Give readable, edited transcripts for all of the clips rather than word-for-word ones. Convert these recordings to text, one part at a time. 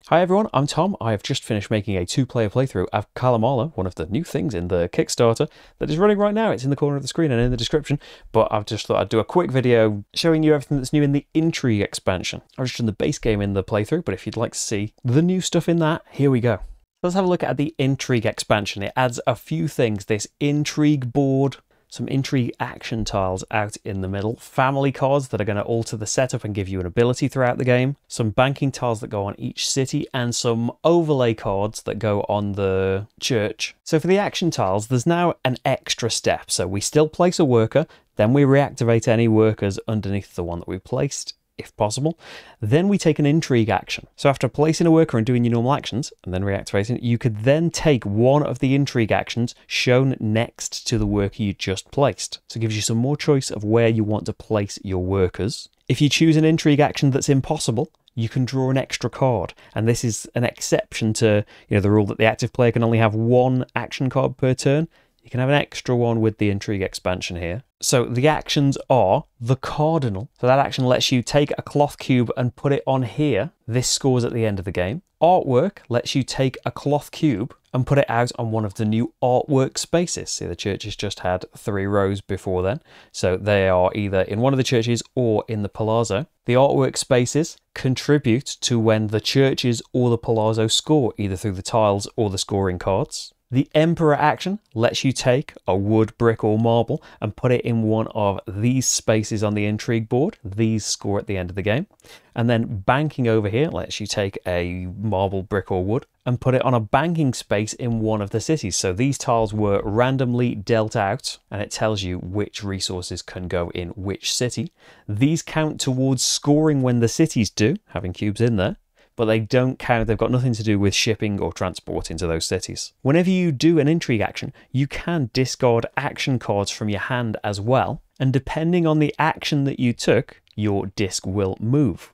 Hi everyone, I'm Tom. I have just finished making a two-player playthrough of Calimala, one of the new things in the Kickstarter that is running right now. It's in the corner of the screen and in the description, but I've just thought I'd do a quick video showing you everything that's new in the Intrigue expansion. I've just done the base game in the playthrough, but if you'd like to see the new stuff in that, here we go. Let's have a look at the Intrigue expansion. It adds a few things. This Intrigue board, some Intrigue action tiles out in the middle, family cards that are going to alter the setup and give you an ability throughout the game, some banking tiles that go on each city, and some overlay cards that go on the church. So for the action tiles, there's now an extra step. So we still place a worker, then we reactivate any workers underneath the one that we placed, if possible. Then we take an Intrigue action. So after placing a worker and doing your normal actions, and then reactivating it, you could then take one of the Intrigue actions shown next to the worker you just placed. So it gives you some more choice of where you want to place your workers. If you choose an Intrigue action that's impossible, you can draw an extra card. And this is an exception to, the rule that the active player can only have one action card per turn. You can have an extra one with the Intrigue expansion here. So the actions are the Cardinal. So that action lets you take a cloth cube and put it on here. This scores at the end of the game. Artwork lets you take a cloth cube and put it out on one of the new artwork spaces. See, the churches just had 3 rows before then. So they are either in one of the churches or in the palazzo. The artwork spaces contribute to when the churches or the palazzo score, either through the tiles or the scoring cards. The Emperor action lets you take a wood, brick or marble and put it in one of these spaces on the Intrigue board. These score at the end of the game. And then banking over here lets you take a marble, brick or wood and put it on a banking space in one of the cities. So these tiles were randomly dealt out and it tells you which resources can go in which city. These count towards scoring when the cities do, having cubes in there. But they don't count, they've got nothing to do with shipping or transporting to those cities. Whenever you do an Intrigue action, you can discard action cards from your hand as well, and depending on the action that you took, your disc will move.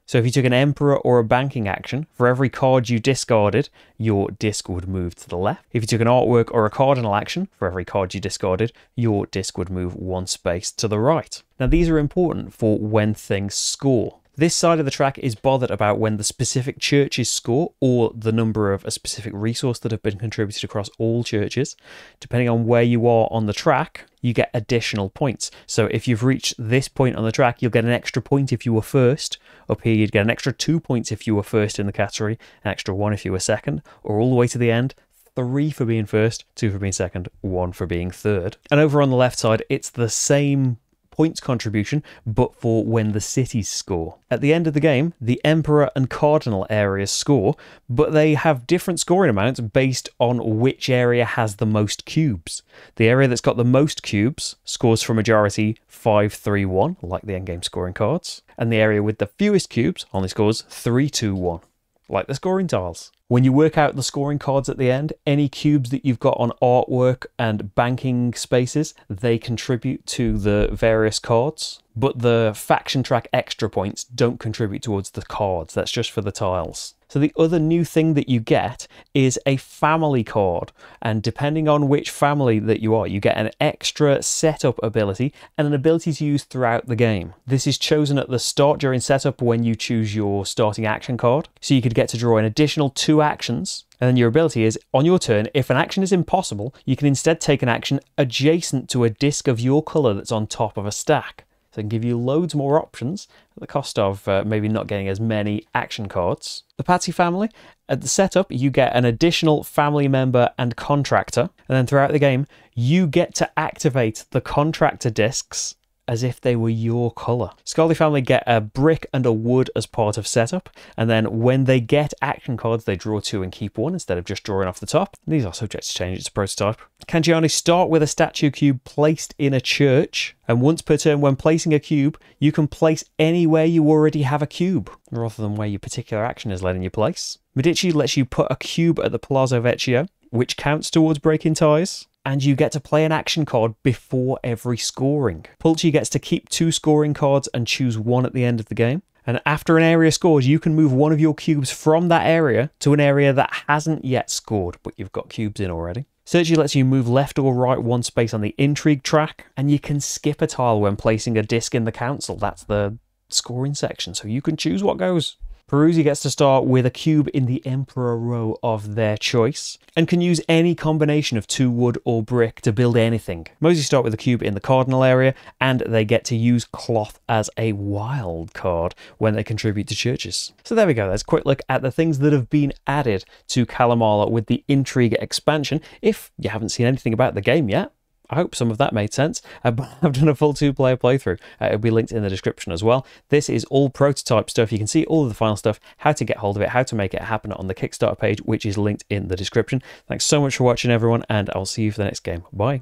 So if you took an Emperor or a banking action, for every card you discarded, your disc would move to the left. If you took an artwork or a cardinal action, for every card you discarded, your disc would move one space to the right. Now these are important for when things score. This side of the track is bothered about when the specific churches score or the number of a specific resource that have been contributed across all churches. Depending on where you are on the track, you get additional points. So if you've reached this point on the track, you'll get an extra point if you were first. Up here, you'd get an extra 2 points if you were first in the category, an extra 1 if you were second, or all the way to the end, 3 for being first, 2 for being second, 1 for being third. And over on the left side, it's the same points contribution, but for when the cities score. At the end of the game, the Emperor and Cardinal areas score, but they have different scoring amounts based on which area has the most cubes. The area that's got the most cubes scores for majority 5-3-1, like the endgame scoring cards, and the area with the fewest cubes only scores 3-2-1, like the scoring tiles. When you work out the scoring cards at the end, any cubes that you've got on artwork and banking spaces, they contribute to the various cards, but the faction track extra points don't contribute towards the cards. That's just for the tiles. So the other new thing that you get is a family card, and depending on which family that you are, you get an extra setup ability and an ability to use throughout the game. This is chosen at the start during setup when you choose your starting action card, so you could get to draw an additional 2 actions. And then your ability is, on your turn, if an action is impossible, you can instead take an action adjacent to a disc of your colour that's on top of a stack. So it can give you loads more options at the cost of maybe not getting as many action cards. The Patsy family, at the setup, you get an additional family member and contractor. And then throughout the game, you get to activate the contractor discs as if they were your colour. Scully family get a brick and a wood as part of setup, and then when they get action cards, they draw 2 and keep 1 instead of just drawing off the top. These are subject to change, it's a prototype. Cangiani start with a statue cube placed in a church, and once per turn when placing a cube, you can place anywhere you already have a cube, rather than where your particular action is letting you place. Medici lets you put a cube at the Palazzo Vecchio, which counts towards breaking ties. And you get to play an action card before every scoring. Pulci gets to keep 2 scoring cards and choose 1 at the end of the game. And after an area scores, you can move one of your cubes from that area to an area that hasn't yet scored, but you've got cubes in already. Searchy lets you move left or right 1 space on the Intrigue track, and you can skip a tile when placing a disc in the council. That's the scoring section, so you can choose what goes. Peruzzi gets to start with a cube in the Emperor row of their choice, and can use any combination of 2 wood or brick to build anything. Mosey start with a cube in the cardinal area, and they get to use cloth as a wild card when they contribute to churches. So there we go, there's a quick look at the things that have been added to Calimala with the Intrigue expansion. If you haven't seen anything about the game yet, I hope some of that made sense, but I've done a full 2-player playthrough. It'll be linked in the description as well. This is all prototype stuff. You can see all of the final stuff, how to get hold of it, how to make it happen on the Kickstarter page, which is linked in the description. Thanks so much for watching, everyone, and I'll see you for the next game. Bye.